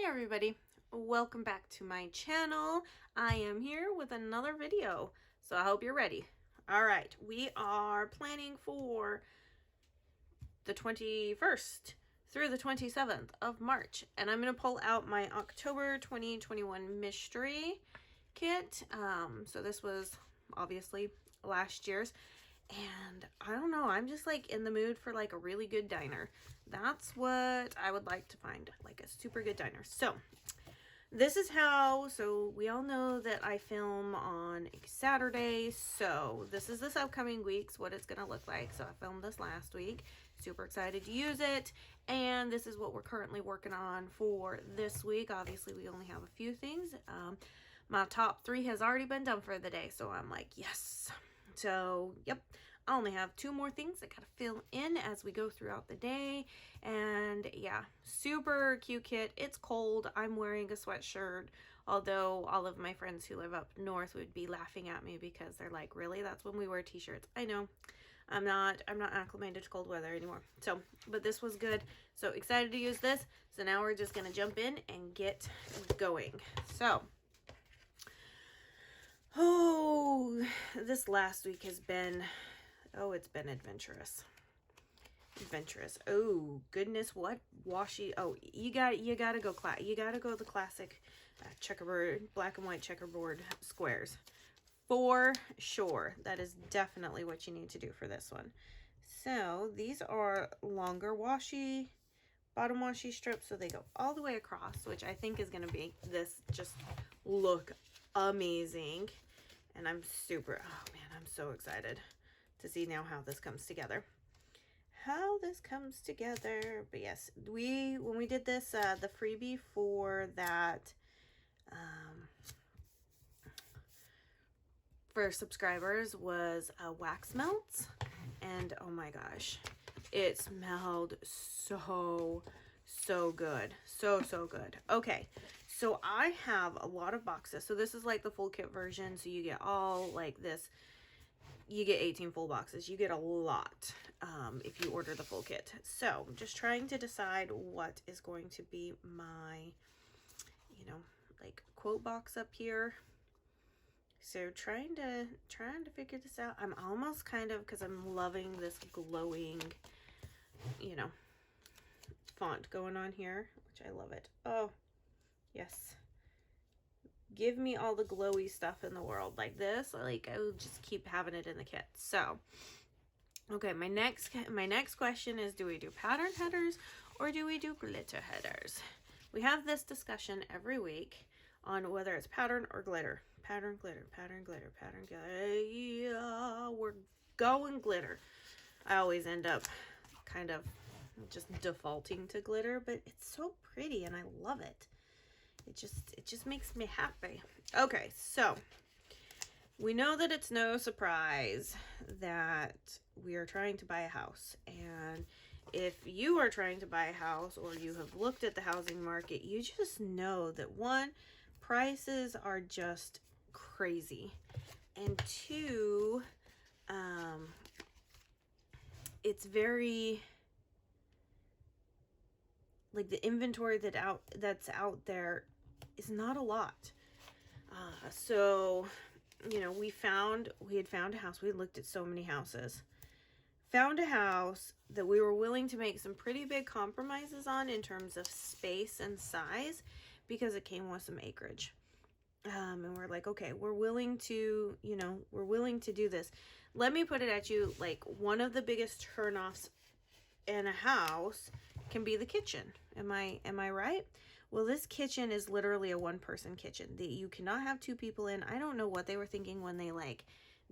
everybody, welcome back to my channel. I am here with another video, so I hope you're ready. All right, we are planning for the 21st through the 27th of March, and I'm going to pull out my October 2021 mystery kit. So this was obviously last year's, and I don't know, I'm just like in the mood for like a really good diner. That's what I would like to find, like a super good diner. So this is how, so we all know that I film on Saturday, so this is this upcoming week's what it's gonna look like. So I filmed this last week, super excited to use it, and this is what we're currently working on for this week. Obviously we only have a few things. My top 3 has already been done for the day, so I'm like, yes. So yep, I only have 2 more things I gotta fill in as we go throughout the day. And yeah, super cute kit. It's cold. I'm wearing a sweatshirt, although all of my friends who live up north would be laughing at me because they're like, really, that's when we wear t-shirts? I know, I'm not acclimated to cold weather anymore. So but this was good, so excited to use this. So now we're just gonna jump in and get going. So this last week has been, it's been adventurous. Oh goodness, what washi? Oh, you gotta go the classic checkerboard, black and white checkerboard squares for sure. That is definitely what you need to do for this one. So these are longer washi, bottom washi strips, so they go all the way across, which I think is gonna make this just look amazing. And I'm super, oh man, I'm so excited to see now how this comes together. But yes, when we did this, the freebie for that, for subscribers was wax melts, and oh my gosh, it smelled so good, so good. Okay, so I have a lot of boxes. So this is like the full kit version, so you get all like this. You get 18 full boxes. You get a lot if you order the full kit. So I'm just trying to decide what is going to be my, like quote box up here. So trying to figure this out. I'm almost kind of, because I'm loving this glowing, font going on here, which I love it. Oh, yes. Give me all the glowy stuff in the world like this. Like, I will just keep having it in the kit. So, okay, my next question is, do we do pattern headers or do we do glitter headers? We have this discussion every week on whether it's pattern or glitter. Pattern, glitter, pattern, glitter, pattern, glitter. Yeah, we're going glitter. I always end up kind of just defaulting to glitter, but it's so pretty and I love it. It just makes me happy. Okay, so we know that it's no surprise that we are trying to buy a house. And if you are trying to buy a house or you have looked at the housing market, you just know that 1, prices are just crazy. And 2, it's very, like, the inventory that's out there is not a lot. So, we had found a house. We looked at so many houses. Found a house that we were willing to make some pretty big compromises on in terms of space and size, because it came with some acreage. And we're like, okay, we're willing to do this. Let me put it at you, like, one of the biggest turnoffs in a house can be the kitchen. Am I right? Well, this kitchen is literally a 1-person kitchen that you cannot have 2 people in. I don't know what they were thinking when they like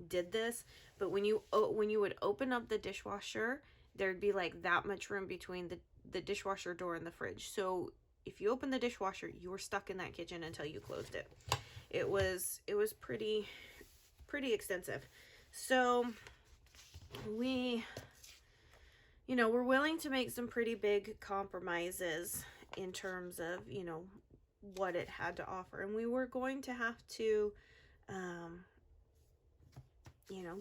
did this, but when you would open up the dishwasher, there'd be like that much room between the dishwasher door and the fridge. So if you open the dishwasher, you were stuck in that kitchen until you closed it. It was pretty extensive. So we're willing to make some pretty big compromises in terms of, what it had to offer. And we were going to have to,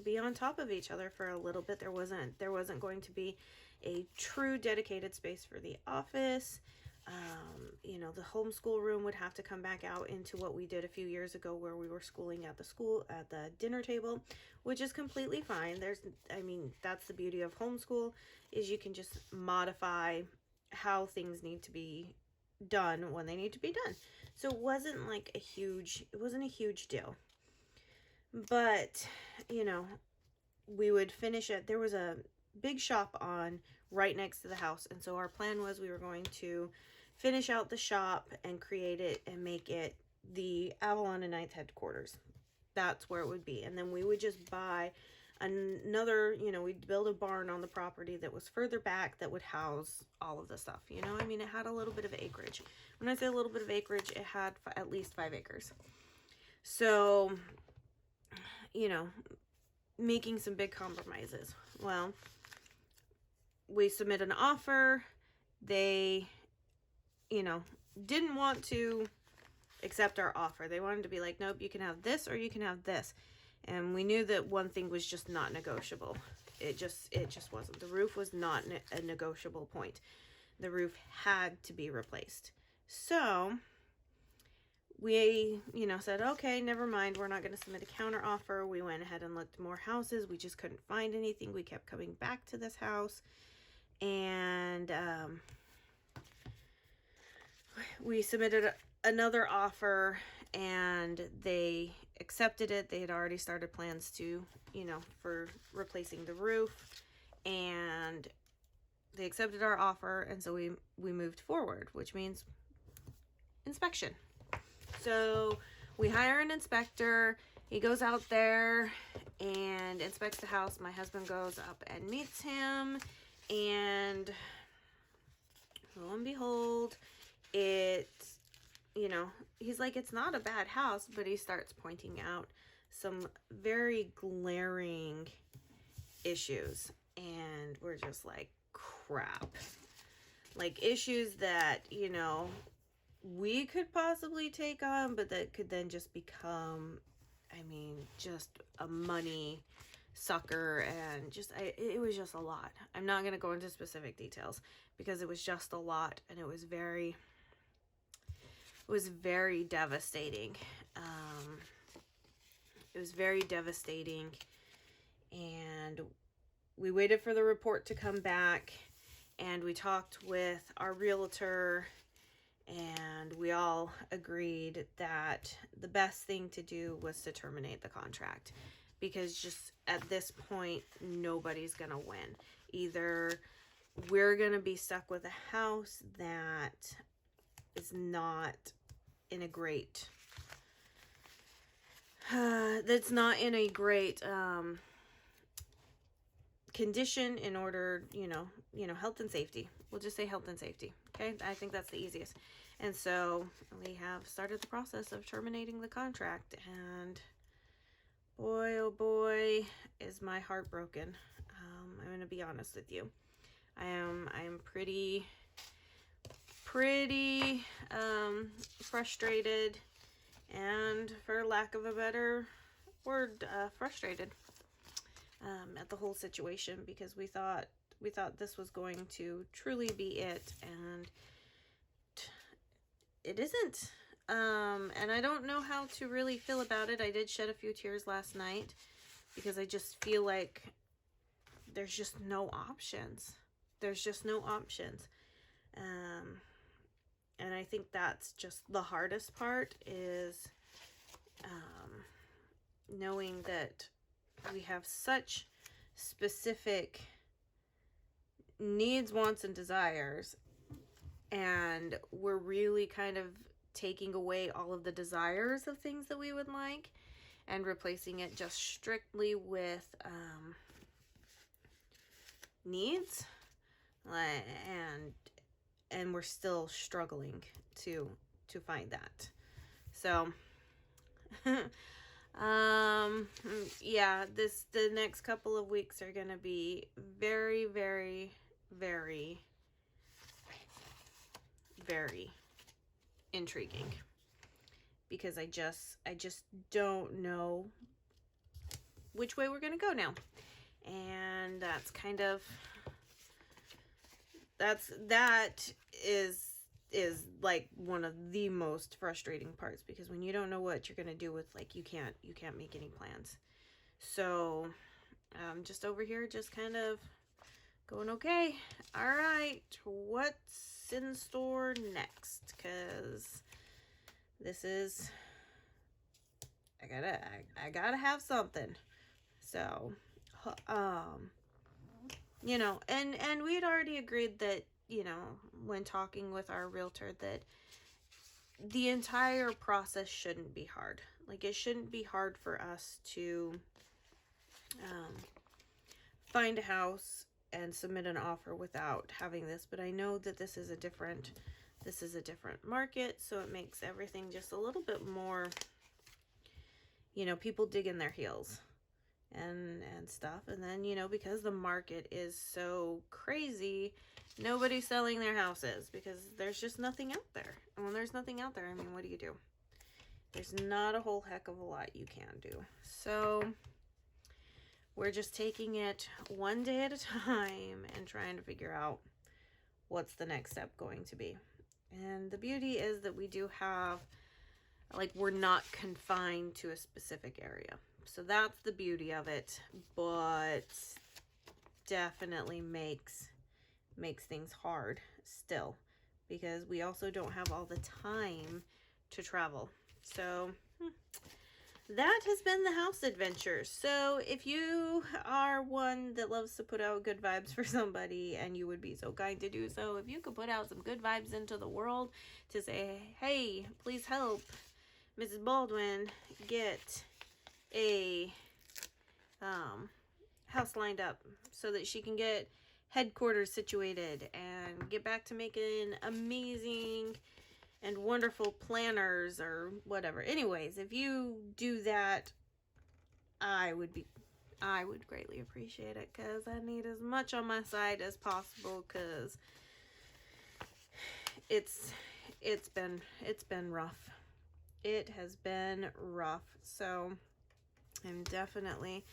be on top of each other for a little bit. There wasn't going to be a true dedicated space for the office. You know, the homeschool room would have to come back out into what we did a few years ago, where we were schooling at the dinner table, which is completely fine. I mean, that's the beauty of homeschool, is you can just modify how things need to be done when they need to be done. So it wasn't a huge deal. But, you know, we would finish it. There was a big shop on right next to the house, and so our plan was we were going to finish out the shop and create it and make it the Avalon and Ninth headquarters. That's where it would be. And then we would just buy another, you know, we'd build a barn on the property that was further back that would house all of the stuff. You know, I mean, it had a little bit of acreage. When I say a little bit of acreage, it had at least 5 acres. So, you know, making some big compromises. Well, we submit an offer. They, you know, didn't want to accept our offer. They wanted to be like, nope, you can have this or you can have this. And we knew that one thing was just not negotiable. It just wasn't. The roof was not a negotiable point. The roof had to be replaced. So we, you know, said, okay, never mind. We're not going to submit a counter offer. We went ahead and looked more houses. We just couldn't find anything. We kept coming back to this house. And we submitted another offer, and they accepted it. They had already started plans to, you know, for replacing the roof, and they accepted our offer. And so we moved forward, which means inspection. So we hire an inspector. He goes out there and inspects the house. My husband goes up and meets him, and lo and behold, it's, you know, he's like, it's not a bad house, but he starts pointing out some very glaring issues, and we're just like, crap. Like, issues that, you know, we could possibly take on, but that could then just become, I mean, just a money sucker, and just, it was just a lot. I'm not going to go into specific details because it was just a lot, and it was very devastating. It was very devastating, and we waited for the report to come back, and we talked with our realtor, and we all agreed that the best thing to do was to terminate the contract, because just at this point, nobody's gonna win. Either we're gonna be stuck with a house that is not in a great condition in order, you know, health and safety. We'll just say health and safety. Okay, I think that's the easiest. And so we have started the process of terminating the contract, and boy, oh boy, is my heart broken. I'm gonna be honest with you. I'm pretty frustrated, and for lack of a better word, frustrated at the whole situation, because we thought this was going to truly be it, and it isn't. And I don't know how to really feel about it. I did shed a few tears last night because I just feel like there's just no options. There's just no options. And I think that's just the hardest part, is knowing that we have such specific needs, wants, and desires, and we're really kind of taking away all of the desires of things that we would like and replacing it just strictly with needs, and we're still struggling to find that. So yeah, the next couple of weeks are gonna be very, very, very, very intriguing, because I just don't know which way we're gonna go now. And that's kind of, that is is like one of the most frustrating parts, because when you don't know what you're going to do with, like, you can't make any plans. So just over here, just kind of going, okay, all right, what's in store next? Because this is, I gotta have something. So you know, and we'd already agreed that, you know, when talking with our realtor, that the entire process shouldn't be hard. Like, it shouldn't be hard for us to find a house and submit an offer without having this. But I know that this is a different market, so it makes everything just a little bit more, you know, people dig in their heels and stuff. And then, you know, because the market is so crazy, nobody's selling their houses because there's just nothing out there. And when there's nothing out there, I mean, what do you do? There's not a whole heck of a lot you can do. So we're just taking it one day at a time and trying to figure out what's the next step going to be. And the beauty is that we do have, like, we're not confined to a specific area. So that's the beauty of it, but definitely makes things hard still, because we also don't have all the time to travel. So that has been the house adventure. So if you are one that loves to put out good vibes for somebody, and you would be so kind to do so, if you could put out some good vibes into the world to say, hey, please help Mrs. Baldwin get a house lined up so that she can get headquarters situated and get back to making amazing and wonderful planners or whatever. Anyways, if you do that, I would greatly appreciate it, because I need as much on my side as possible, because it's been rough. It has been rough. So I'm definitely,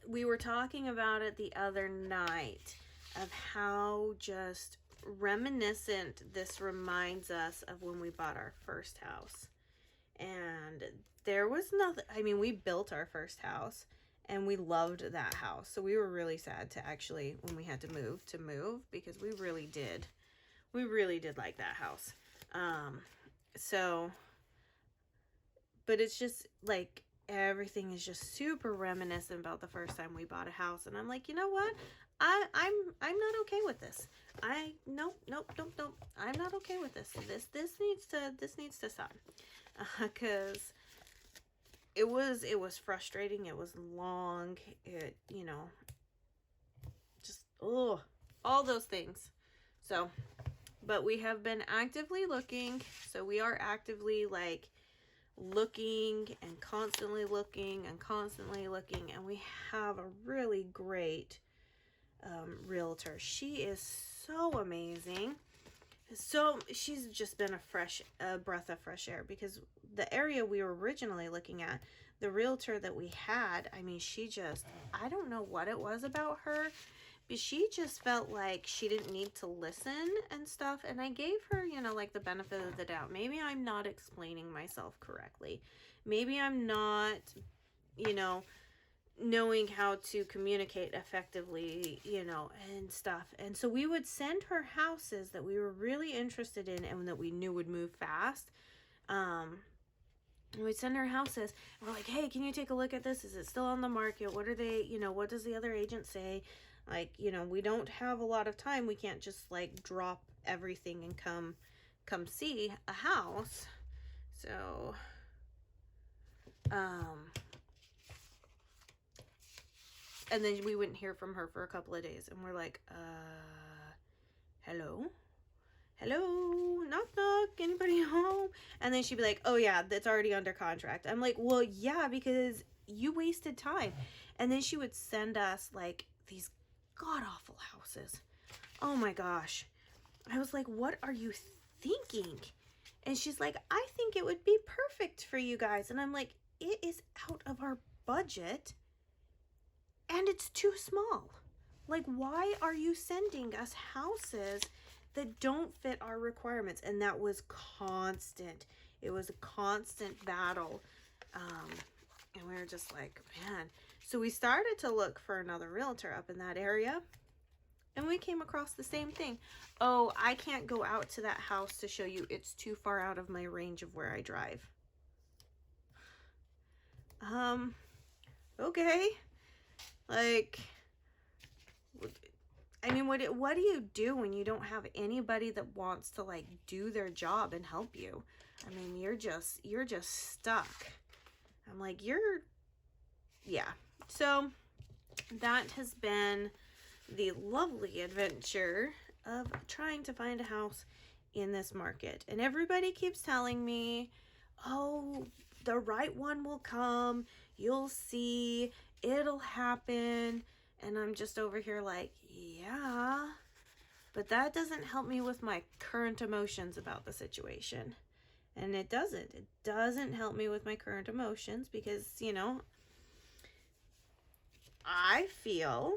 we were talking about it the other night, of how just reminiscent this reminds us of when we bought our first house. And there was nothing, I mean, we built our first house and we loved that house. So we were really sad to actually, when we had to move, because we really did like that house. So, but it's just like, everything is just super reminiscent about the first time we bought a house. And I'm like, you know what? I'm not okay with this. Nope. I'm not okay with this. This needs to stop. Cause it was frustrating. It was long. It, you know, just, all those things. So, but we have been actively looking. So we are actively, like, looking and constantly looking, and we have a really great realtor. She is so amazing. So she's just been a breath of fresh air, because the area we were originally looking at, the realtor that we had, I mean, she just, I don't know what it was about her, but she just felt like she didn't need to listen and stuff. And I gave her, you know, like, the benefit of the doubt. Maybe I'm not explaining myself correctly. Maybe I'm not, you know, knowing how to communicate effectively, you know, and stuff. And so we would send her houses that we were really interested in and that we knew would move fast. We'd send her houses, and we're like, hey, can you take a look at this? Is it still on the market? What are they, you know, what does the other agent say? Like, you know, we don't have a lot of time. We can't just, like, drop everything and come see a house. So, and then we wouldn't hear from her for a couple of days, and we're like, hello, knock knock, anybody home? And then she'd be like, oh yeah, that's already under contract. I'm like, well, yeah, because you wasted time. And then she would send us, like, these god-awful houses. Oh my gosh. I was like, what are you thinking? And she's like, I think it would be perfect for you guys. And I'm like, it is out of our budget and it's too small. Like, why are you sending us houses that don't fit our requirements. And that was constant. It was a constant battle. And we were just like, man. So we started to look for another realtor up in that area. And we came across the same thing. Oh, I can't go out to that house to show you. It's too far out of my range of where I drive. Okay. Like, I mean, what do you do when you don't have anybody that wants to like do their job and help you? I mean, you're just stuck. I'm like, yeah. So that has been the lovely adventure of trying to find a house in this market. And everybody keeps telling me, oh, the right one will come. You'll see. It'll happen. And I'm just over here like, yeah. But that doesn't help me with my current emotions about the situation. And it doesn't. It doesn't help me with my current emotions because, you know, I feel,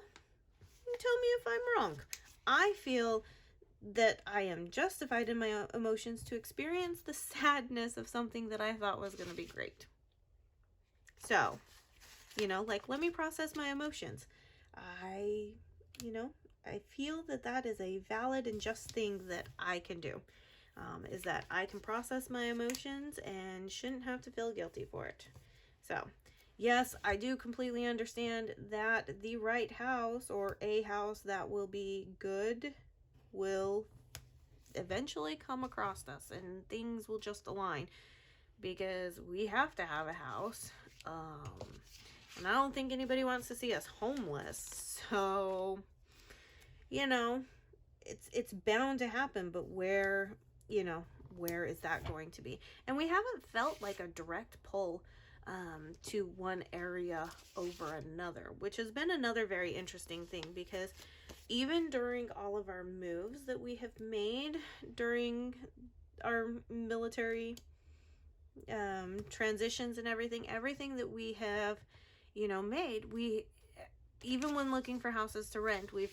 tell me if I'm wrong, I feel that I am justified in my emotions to experience the sadness of something that I thought was going to be great. So, you know, like, let me process my emotions. I feel that that is a valid and just thing that I can do. Is that I can process my emotions and shouldn't have to feel guilty for it. So, yes, I do completely understand that the right house or a house that will be good will eventually come across us and things will just align because we have to have a house. And I don't think anybody wants to see us homeless. So, you know, it's bound to happen, but where is that going to be? And we haven't felt like a direct pull to one area over another, which has been another very interesting thing because even during all of our moves that we have made during our military transitions and everything that we have, made, we, even when looking for houses to rent, we've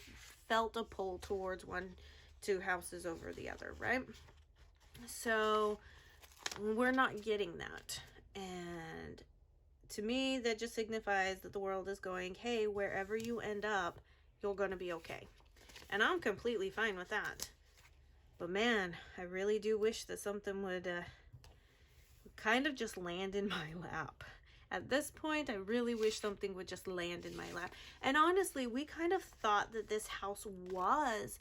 felt a pull towards two houses over the other, right? So we're not getting that. And to me, that just signifies that the world is going, hey, wherever you end up, you're going to be okay. And I'm completely fine with that. But man, I really do wish that something would kind of just land in my lap. At this point, I really wish something would just land in my lap. And honestly, we kind of thought that this house was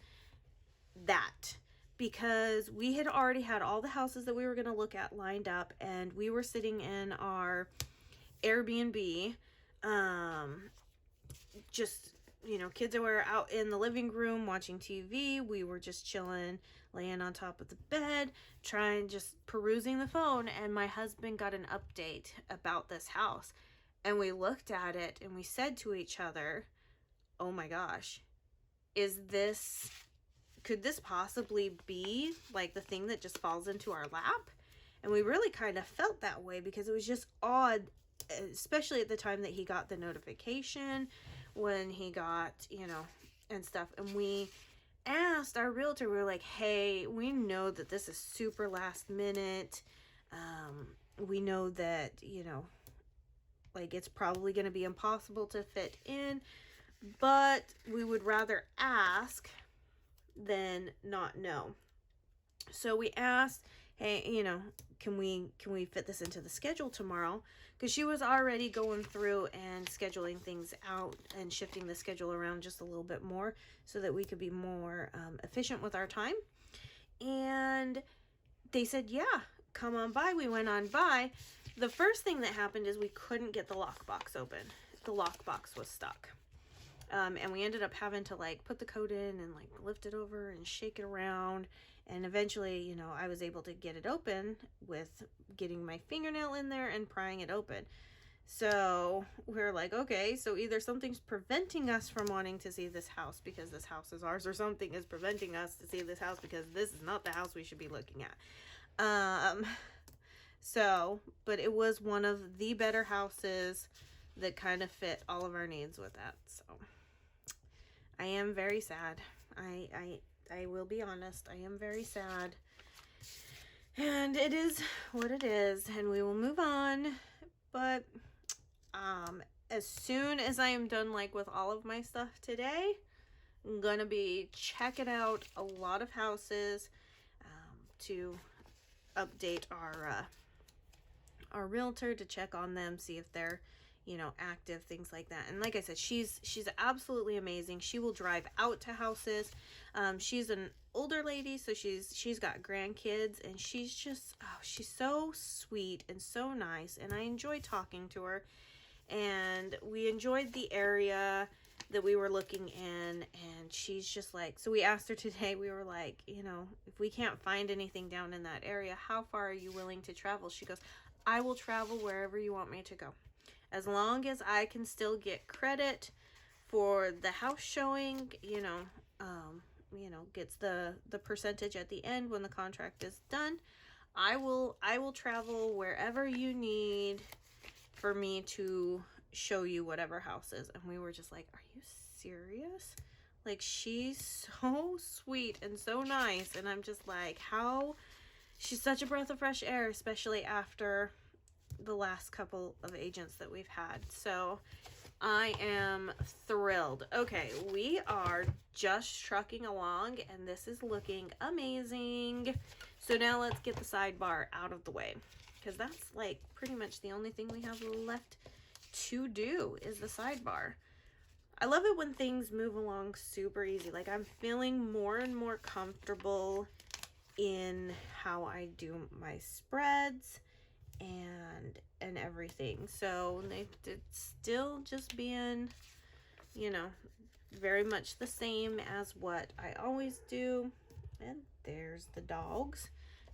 that, because we had already had all the houses that we were going to look at lined up, and we were sitting in our Airbnb, just, kids were out in the living room watching TV. We were just chilling, laying on top of the bed, just perusing the phone, and my husband got an update about this house, and we looked at it and we said to each other, oh my gosh, could this possibly be like the thing that just falls into our lap? And we really kind of felt that way because it was just odd, especially at the time that he got the notification, when he got, and stuff. And we asked our realtor, we were like, hey, we know that this is super last minute. We know that, like, it's probably going to be impossible to fit in, but we would rather ask than not know. So we asked, hey, can we fit this into the schedule tomorrow? Because she was already going through and scheduling things out and shifting the schedule around just a little bit more so that we could be more efficient with our time. And they said, yeah, come on by. We went on by. The first thing that happened is we couldn't get the lockbox open. The lockbox was stuck. And we ended up having to like put the code in and like lift it over and shake it around. And eventually, I was able to get it open with getting my fingernail in there and prying it open. So we're like, okay, so either something's preventing us from wanting to see this house because this house is ours, or something is preventing us to see this house because this is not the house we should be looking at. But it was one of the better houses that kind of fit all of our needs with that. So I am very sad. I will be honest, I am very sad. And it is what it is, and we will move on. But as soon as I am done like with all of my stuff today, I'm gonna be checking out a lot of houses to update our realtor, to check on them, see if they're, you know, active, things like that. And like I said, she's absolutely amazing. She will drive out to houses. She's an older lady, so she's got grandkids, and she's just, oh, she's so sweet and so nice, and I enjoy talking to her. And we enjoyed the area that we were looking in, and she's just like, so we asked her today, we were like, you know, if we can't find anything down in that area, how far are you willing to travel? She goes, I will travel wherever you want me to go, as long as I can still get credit for the house showing, you know, gets the percentage at the end when the contract is done. I will travel wherever you need for me to show you whatever house is. And we were just like, are you serious? Like, she's so sweet and so nice, and I'm just like, how she's such a breath of fresh air, especially after the last couple of agents that we've had. So I am thrilled. Okay, we are just trucking along, and this is looking amazing. So now let's get the sidebar out of the way, because that's like pretty much the only thing we have left to do is the sidebar. I love it when things move along super easy. Like, I'm feeling more and more comfortable in how I do my spreads and everything. So it's still just being, you know, very much the same as what I always do. And there's the dogs.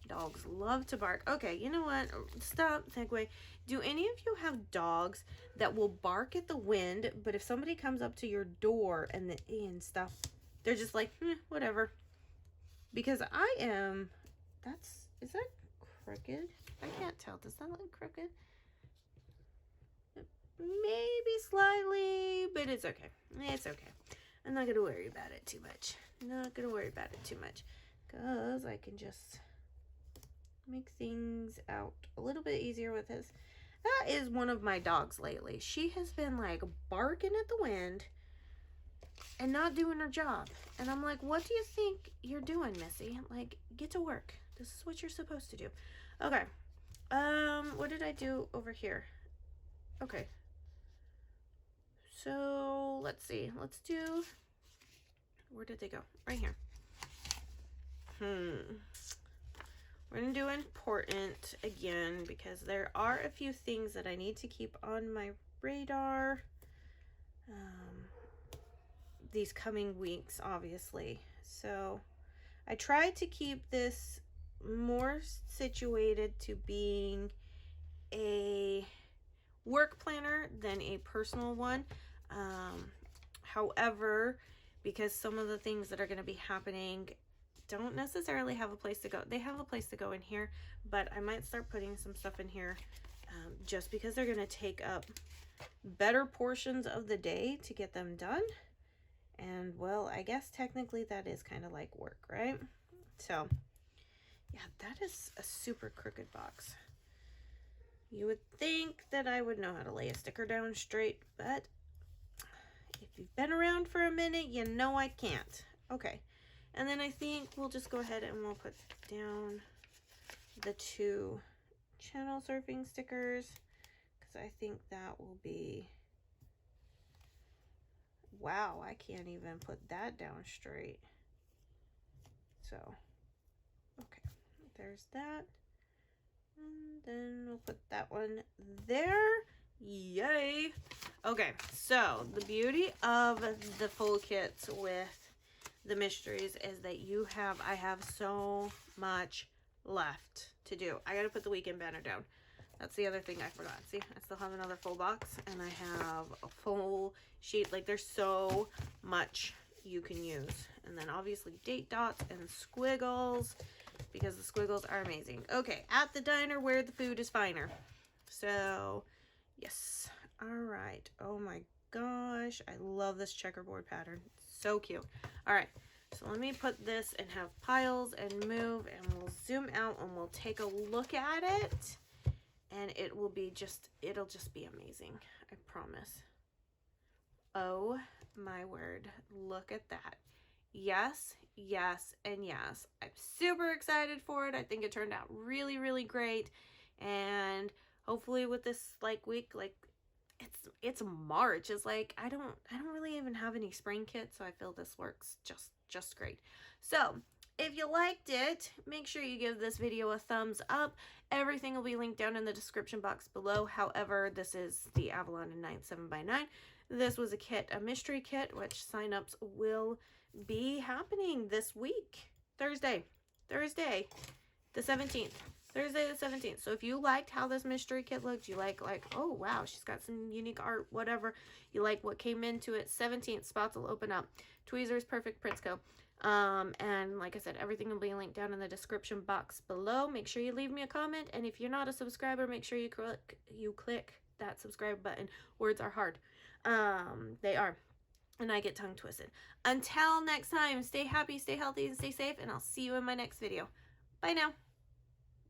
Dogs love to bark. Okay, you know what? Stop, segue. Do any of you have dogs that will bark at the wind, but if somebody comes up to your door and stuff, they're just like, whatever? Because I am, is that crooked? I can't tell. Does that look crooked? Maybe slightly, but it's okay. It's okay. I'm not going to worry about it too much. Not going to worry about it too much, because I can just make things out a little bit easier with this. That is one of my dogs lately. She has been like barking at the wind and not doing her job. And I'm like, what do you think you're doing, Missy? Like, get to work. This is what you're supposed to do. Okay. What did I do over here? Okay. So let's see. Let's do, where did they go? Right here. We're going to do important again, because there are a few things that I need to keep on my radar these coming weeks, obviously. So I tried to keep this more situated to being a work planner than a personal one. However, because some of the things that are going to be happening don't necessarily have a place to go. They have a place to go in here, but I might start putting some stuff in here just because they're going to take up better portions of the day to get them done. And, well, I guess technically that is kind of like work, right? So, yeah, that is a super crooked box. You would think that I would know how to lay a sticker down straight, but if you've been around for a minute, you know I can't. Okay. And then I think we'll just go ahead and we'll put down the 2 channel surfing stickers, because I think that will be, wow, I can't even put that down straight. So, okay, there's that. And then we'll put that one there. Yay. Okay, so the beauty of the full kits with the mysteries is that I have so much left to do. I gotta put the weekend banner down. That's the other thing I forgot. See, I still have another full box, and I have a full sheet. Like, there's so much you can use. And then obviously date dots and squiggles, because the squiggles are amazing. Okay, at the diner where the food is finer. So, yes. All right. Oh my gosh, I love this checkerboard pattern. So cute. All right. So let me put this and have piles and move, and we'll zoom out and we'll take a look at it. And it will be just, it'll just be amazing. I promise. Oh my word. Look at that. Yes, yes, and yes. I'm super excited for it. I think it turned out really, really great. And hopefully with this week, it's March. It's like I don't really even have any spring kits, so I feel this works just great. So if you liked it, make sure you give this video a thumbs up. Everything will be linked down in the description box below. However, this is the Avalon and Ninth 7x9. This was a kit, a mystery kit, which signups will be happening this week. Thursday the 17th. Thursday the 17th. So if you liked how this mystery kit looked, you like, oh wow, she's got some unique art, whatever. You like what came into it, 17th, spots will open up. Tweezers, Perfect Prints Co. And like I said, everything will be linked down in the description box below. Make sure you leave me a comment, and if you're not a subscriber, make sure you click that subscribe button. Words are hard. They are. And I get tongue twisted. Until next time, stay happy, stay healthy, and stay safe, and I'll see you in my next video. Bye now.